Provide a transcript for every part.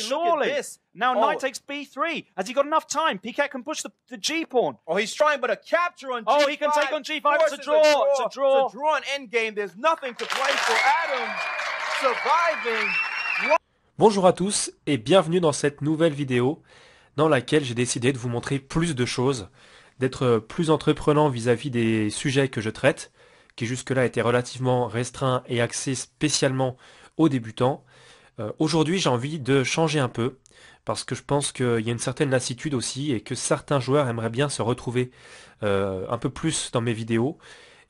look at surely. this. Now Oh. knight takes b3. Has he got enough time? Piquet can push the g pawn. Oh, he's trying, but a capture on Oh, G5. he can take on G5. It's a forces draw. It's a draw. It's a draw in endgame. There's nothing to play for. Adams surviving. Bonjour à tous et bienvenue dans cette nouvelle vidéo dans laquelle j'ai décidé de vous montrer plus de choses, d'être plus entreprenant vis-à-vis des sujets que je traite, qui jusque-là étaient relativement restreints et axés spécialement aux débutants. Aujourd'hui j'ai envie de changer un peu, parce que je pense qu'il y a une certaine lassitude aussi et que certains joueurs aimeraient bien se retrouver un peu plus dans mes vidéos.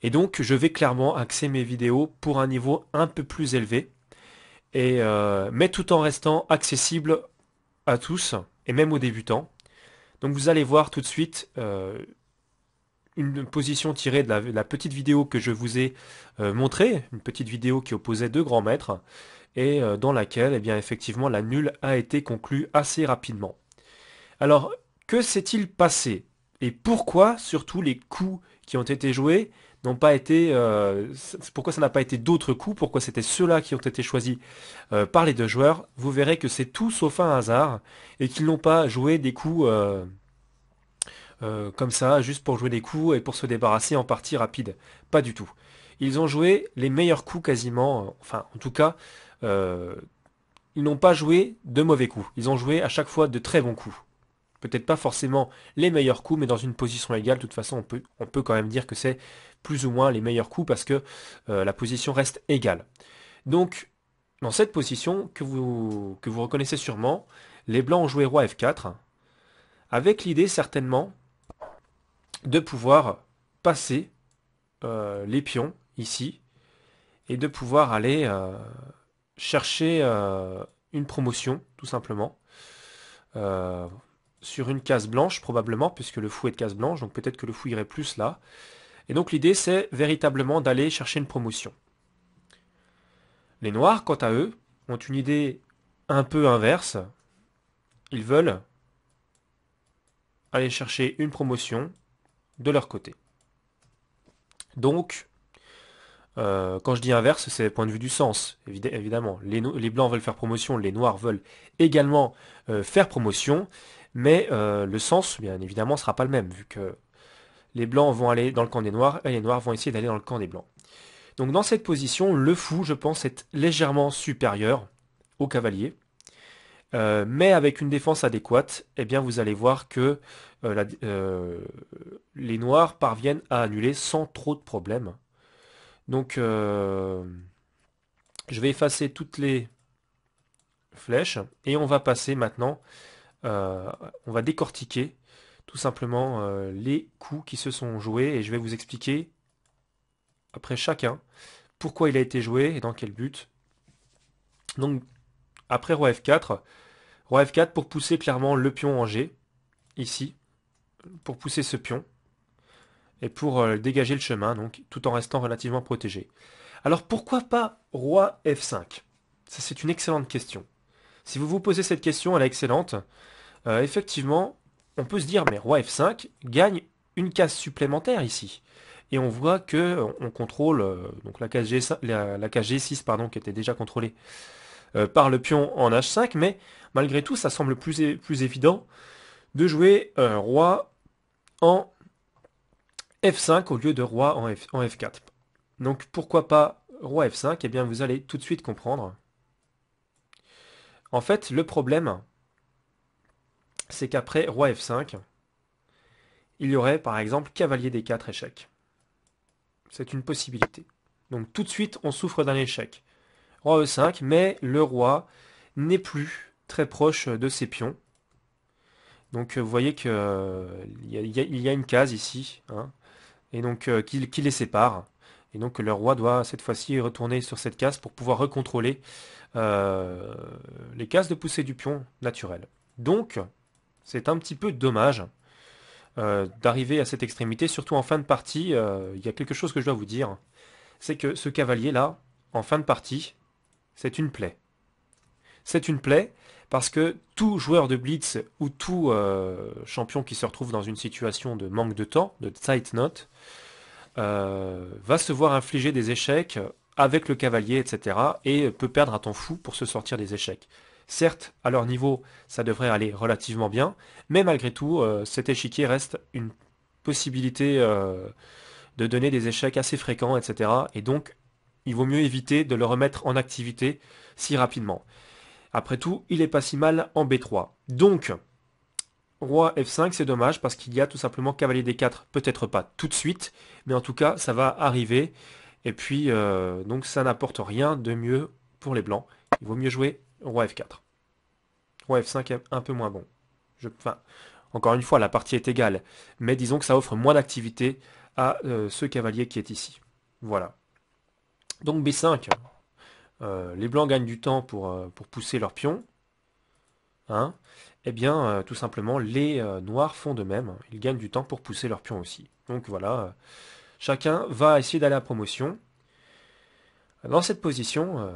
Et donc je vais clairement axer mes vidéos pour un niveau un peu plus élevé. Mais tout en restant accessible à tous, et même aux débutants. Donc vous allez voir tout de suite une position tirée de la petite vidéo que je vous ai montrée, une petite vidéo qui opposait deux grands maîtres, et dans laquelle, eh bien, effectivement, la nulle a été conclue assez rapidement. Alors, que s'est-il passé? Et pourquoi, surtout, les coups qui ont été joués n'ont pas été, pourquoi ça n'a pas été d'autres coups, pourquoi c'était ceux-là qui ont été choisis par les deux joueurs? Vous verrez que c'est tout sauf un hasard et qu'ils n'ont pas joué des coups comme ça, juste pour jouer des coups et pour se débarrasser en partie rapide. Pas du tout. Ils ont joué les meilleurs coups quasiment, enfin en tout cas, ils n'ont pas joué de mauvais coups. Ils ont joué à chaque fois de très bons coups. Peut-être pas forcément les meilleurs coups, mais dans une position égale, de toute façon, on peut quand même dire que c'est plus ou moins les meilleurs coups parce que la position reste égale. Donc, dans cette position que vous reconnaissez sûrement, les blancs ont joué roi F4, avec l'idée certainement de pouvoir passer les pions ici, et de pouvoir aller chercher une promotion, tout simplement. Sur une case blanche probablement, puisque le fou est de case blanche, donc peut-être que le fou irait plus là. Et donc l'idée c'est véritablement d'aller chercher une promotion. Les noirs, quant à eux, ont une idée un peu inverse. Ils veulent aller chercher une promotion de leur côté. Donc, quand je dis inverse, c'est le point de vue du sens, évidemment. Les blancs veulent faire promotion, les noirs veulent également faire promotion. Mais le sens, bien évidemment, ne sera pas le même, vu que les blancs vont aller dans le camp des noirs, et les noirs vont essayer d'aller dans le camp des blancs. Donc dans cette position, le fou, je pense, est légèrement supérieur au cavalier. Mais avec une défense adéquate, eh bien vous allez voir que les noirs parviennent à annuler sans trop de problèmes. Donc je vais effacer toutes les flèches, et on va passer maintenant... on va décortiquer tout simplement les coups qui se sont joués, et je vais vous expliquer après chacun pourquoi il a été joué et dans quel but. Donc après roi F4 pour pousser clairement le pion en G, ici, pour pousser ce pion et pour dégager le chemin, donc tout en restant relativement protégé. Alors pourquoi pas roi F5? Ça, c'est une excellente question. Si vous vous posez cette question, elle est excellente. Effectivement, on peut se dire, mais roi F5 gagne une case supplémentaire ici. Et on voit que on contrôle donc la case G6 pardon, qui était déjà contrôlée par le pion en H5, mais malgré tout, ça semble plus évident de jouer roi en F5 au lieu de roi en F4. Donc pourquoi pas roi F5? Eh bien, vous allez tout de suite comprendre. En fait, le problème, c'est qu'après roi F5, il y aurait par exemple cavalier D4 échec. C'est une possibilité. Donc tout de suite, on souffre d'un échec. Roi E5, mais le roi n'est plus très proche de ses pions. Donc vous voyez qu'il y a une case ici, hein, et donc qui les sépare. Et donc le roi doit cette fois-ci retourner sur cette case pour pouvoir recontrôler les cases de poussée du pion naturel. Donc c'est un petit peu dommage d'arriver à cette extrémité, surtout en fin de partie. Il y a quelque chose que je dois vous dire, c'est que ce cavalier-là, en fin de partie, c'est une plaie. C'est une plaie parce que tout joueur de blitz ou tout champion qui se retrouve dans une situation de manque de temps, de Zeitnot, va se voir infliger des échecs avec le cavalier, etc. et peut perdre un temps fou pour se sortir des échecs. Certes, à leur niveau, ça devrait aller relativement bien, mais malgré tout, cet échiquier reste une possibilité de donner des échecs assez fréquents, etc. Et donc, il vaut mieux éviter de le remettre en activité si rapidement. Après tout, il est pas si mal en B3. Donc, roi F5, c'est dommage parce qu'il y a tout simplement cavalier D4, peut-être pas tout de suite, mais en tout cas, ça va arriver. Et puis, donc ça n'apporte rien de mieux pour les blancs. Il vaut mieux jouer roi F4. Roi F5 est un peu moins bon. Enfin, encore une fois, la partie est égale, mais disons que ça offre moins d'activité à ce cavalier qui est ici. Voilà. Donc B5, les blancs gagnent du temps pour pousser leur pion. Hein. Eh bien, tout simplement, les noirs font de même. Ils gagnent du temps pour pousser leur pion aussi. Donc voilà, chacun va essayer d'aller à promotion. Dans cette position,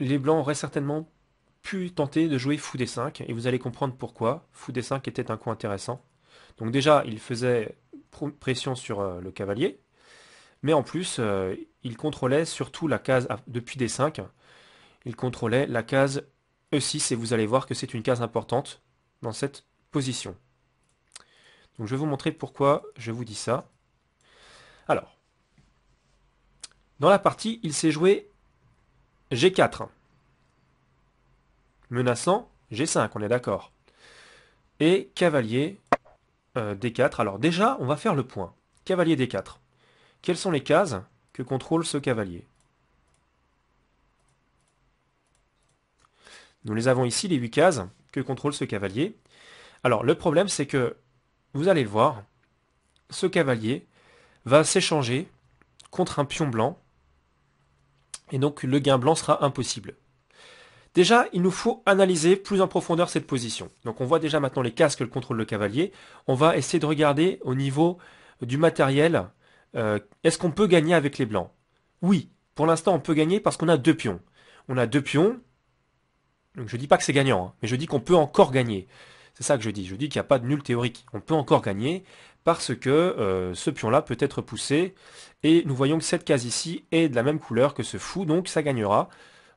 les blancs auraient certainement pu tenter de jouer fou D5, et vous allez comprendre pourquoi. Fou D5 était un coup intéressant. Donc déjà, il faisait pression sur le cavalier, mais en plus, il contrôlait surtout la case, depuis D5, il contrôlait la case E6, et vous allez voir que c'est une case importante dans cette position. Donc je vais vous montrer pourquoi je vous dis ça. Alors, dans la partie, il s'est joué G4. Menaçant, G5, on est d'accord. Et cavalier D4. Alors déjà, on va faire le point. Cavalier D4. Quelles sont les cases que contrôle ce cavalier? Nous les avons ici, les 8 cases que contrôle ce cavalier. Alors le problème, c'est que, vous allez le voir, ce cavalier va s'échanger contre un pion blanc, et donc le gain blanc sera impossible. Déjà, il nous faut analyser plus en profondeur cette position. Donc on voit déjà maintenant les cases que contrôle le cavalier. On va essayer de regarder au niveau du matériel, est-ce qu'on peut gagner avec les blancs? Oui, pour l'instant on peut gagner parce qu'on a 2 pions. On a 2 pions, donc je dis pas que c'est gagnant, hein, mais je dis qu'on peut encore gagner. C'est ça que je dis. Je dis qu'il n'y a pas de nul théorique. On peut encore gagner parce que ce pion-là peut être poussé. Et nous voyons que cette case ici est de la même couleur que ce fou, donc ça gagnera.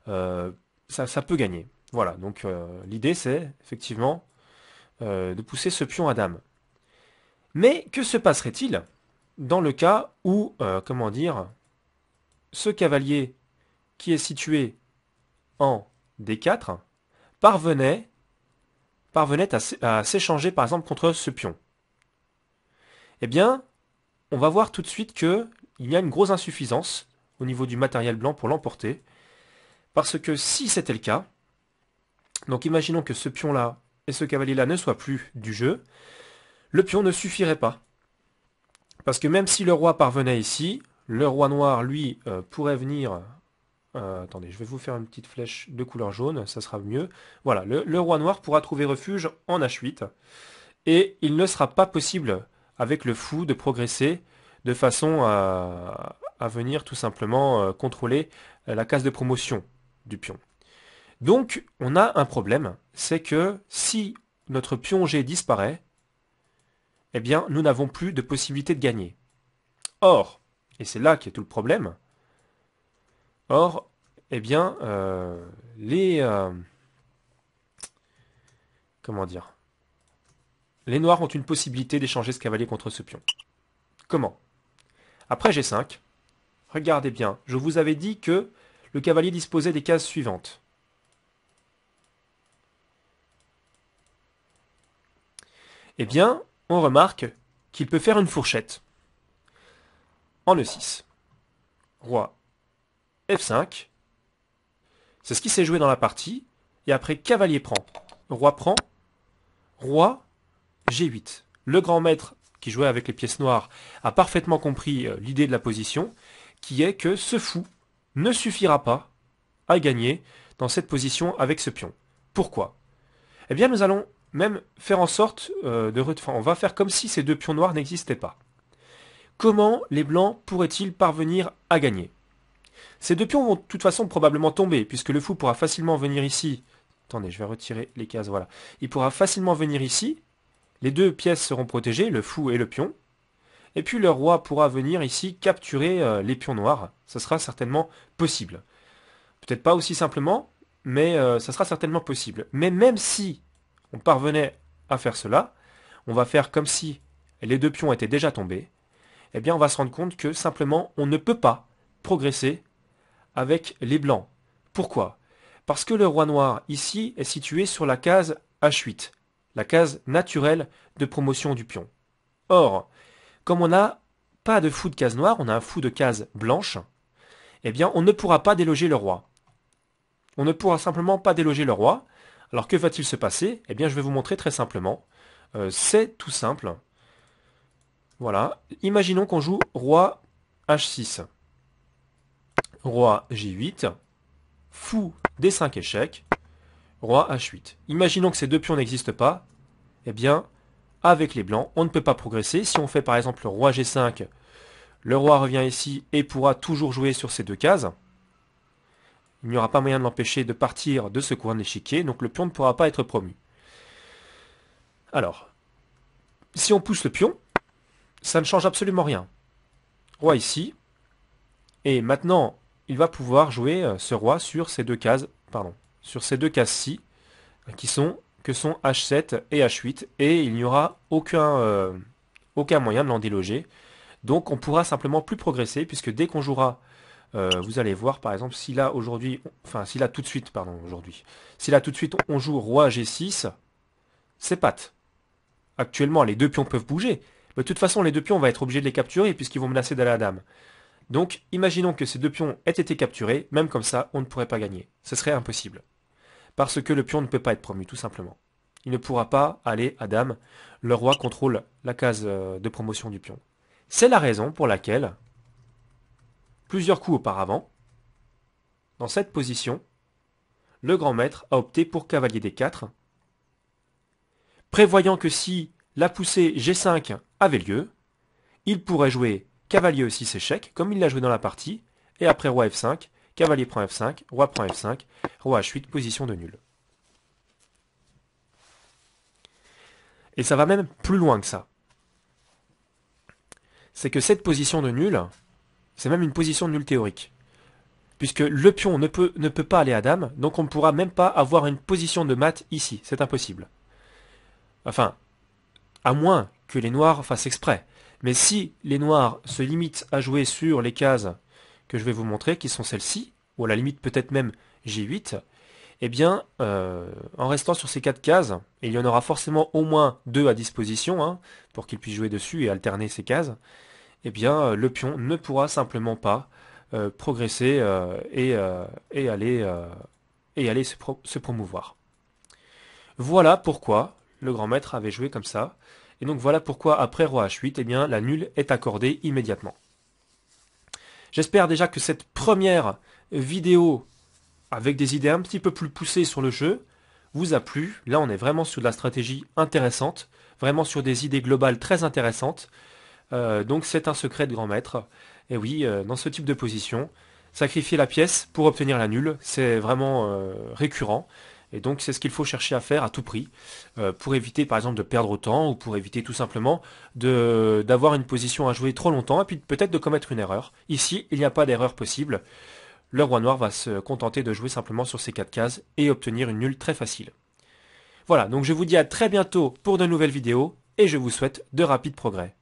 Ça peut gagner. Voilà, donc l'idée c'est effectivement de pousser ce pion à dame. Mais que se passerait-il dans le cas où, comment dire, ce cavalier qui est situé en D4 parvenait à s'échanger par exemple contre ce pion? Eh bien, on va voir tout de suite qu'il y a une grosse insuffisance au niveau du matériel blanc pour l'emporter. Parce que si c'était le cas, donc imaginons que ce pion-là et ce cavalier-là ne soient plus du jeu, le pion ne suffirait pas. Parce que même si le roi parvenait ici, le roi noir, lui, pourrait venir... attendez, je vais vous faire une petite flèche de couleur jaune, ça sera mieux. Voilà, le roi noir pourra trouver refuge en H8, et il ne sera pas possible, avec le fou, de progresser de façon à venir tout simplement contrôler la case de promotion du pion. Donc, on a un problème, c'est que si notre pion G disparaît, eh bien, nous n'avons plus de possibilité de gagner. Or, et c'est là qu'est tout le problème, or, eh bien, comment dire, les noirs ont une possibilité d'échanger ce cavalier contre ce pion. Comment? Après G5, regardez bien, je vous avais dit que le cavalier disposait des cases suivantes. Eh bien, on remarque qu'il peut faire une fourchette en E6. Roi F5. C'est ce qui s'est joué dans la partie. Et après, cavalier prend. Roi prend. Roi G8. Le grand maître qui jouait avec les pièces noires a parfaitement compris l'idée de la position, qui est que ce fou ne suffira pas à gagner dans cette position avec ce pion. Pourquoi? Eh bien, nous allons même faire en sorte on va faire comme si ces 2 pions noirs n'existaient pas. Comment les blancs pourraient-ils parvenir à gagner? Ces 2 pions vont de toute façon probablement tomber, puisque le fou pourra facilement venir ici. Attendez, je vais retirer les cases, voilà. Il pourra facilement venir ici. Les 2 pièces seront protégées, le fou et le pion. Et puis le roi pourra venir ici capturer les pions noirs. Ce sera certainement possible. Peut-être pas aussi simplement, mais ça sera certainement possible. Mais même si on parvenait à faire cela, on va faire comme si les deux pions étaient déjà tombés, eh bien on va se rendre compte que simplement on ne peut pas progresser avec les blancs. Pourquoi? Parce que le roi noir ici est situé sur la case H8, la case naturelle de promotion du pion. Or, comme on n'a pas de fou de case noire, on a un fou de case blanche, eh bien on ne pourra pas déloger le roi. On ne pourra simplement pas déloger le roi. Alors que va-t-il se passer? Eh bien je vais vous montrer très simplement. C'est tout simple. Voilà. Imaginons qu'on joue roi H6. Roi J8. Fou des 5 échecs. Roi H8. Imaginons que ces deux pions n'existent pas. Eh bien, avec les blancs, on ne peut pas progresser. Si on fait par exemple le roi G5, le roi revient ici et pourra toujours jouer sur ces deux cases. Il n'y aura pas moyen de l'empêcher de partir de ce coin de l'échiquier, donc le pion ne pourra pas être promu. Alors, si on pousse le pion, ça ne change absolument rien. Roi ici, et maintenant, il va pouvoir jouer ce roi sur ces deux cases, sur ces deux cases-ci, que sont H7 et H8, et il n'y aura aucun moyen de l'en déloger. Donc on pourra simplement plus progresser, puisque dès qu'on jouera, vous allez voir par exemple, si là tout de suite on joue roi G6, c'est patte. Actuellement les deux pions peuvent bouger, mais de toute façon les deux pions on va être obligé de les capturer, puisqu'ils vont menacer d'aller à la dame. Donc imaginons que ces deux pions aient été capturés, même comme ça on ne pourrait pas gagner. Ce serait impossible. Parce que le pion ne peut pas être promu, tout simplement. Il ne pourra pas aller à dame. Le roi contrôle la case de promotion du pion. C'est la raison pour laquelle, plusieurs coups auparavant, dans cette position, le grand maître a opté pour cavalier D4, prévoyant que si la poussée G5 avait lieu, il pourrait jouer cavalier E6 échec, comme il l'a joué dans la partie, et après roi F5, cavalier prend F5, roi prend F5, roi H8, position de nul. Et ça va même plus loin que ça. C'est que cette position de nul, c'est même une position de nul théorique. Puisque le pion ne peut pas aller à dame, donc on ne pourra même pas avoir une position de mat ici. C'est impossible. Enfin, à moins que les noirs fassent exprès. Mais si les noirs se limitent à jouer sur les cases que je vais vous montrer, qui sont celles-ci, ou à la limite peut-être même J8, eh bien, en restant sur ces 4 cases, et il y en aura forcément au moins 2 à disposition, hein, pour qu'ils puissent jouer dessus et alterner ces cases, eh bien, le pion ne pourra simplement pas progresser et aller se promouvoir. Voilà pourquoi le grand maître avait joué comme ça, et donc voilà pourquoi après roi H8, eh bien, la nulle est accordée immédiatement. J'espère déjà que cette première vidéo avec des idées un petit peu plus poussées sur le jeu vous a plu. Là on est vraiment sur de la stratégie intéressante, vraiment sur des idées globales très intéressantes. Donc c'est un secret de grand maître. Et oui, dans ce type de position, sacrifier la pièce pour obtenir la nulle, c'est vraiment récurrent. Et donc c'est ce qu'il faut chercher à faire à tout prix, pour éviter par exemple de perdre autant, ou pour éviter tout simplement d'avoir une position à jouer trop longtemps, et puis peut-être de commettre une erreur. Ici, il n'y a pas d'erreur possible. Le roi noir va se contenter de jouer simplement sur ces 4 cases, et obtenir une nulle très facile. Voilà, donc je vous dis à très bientôt pour de nouvelles vidéos, et je vous souhaite de rapides progrès.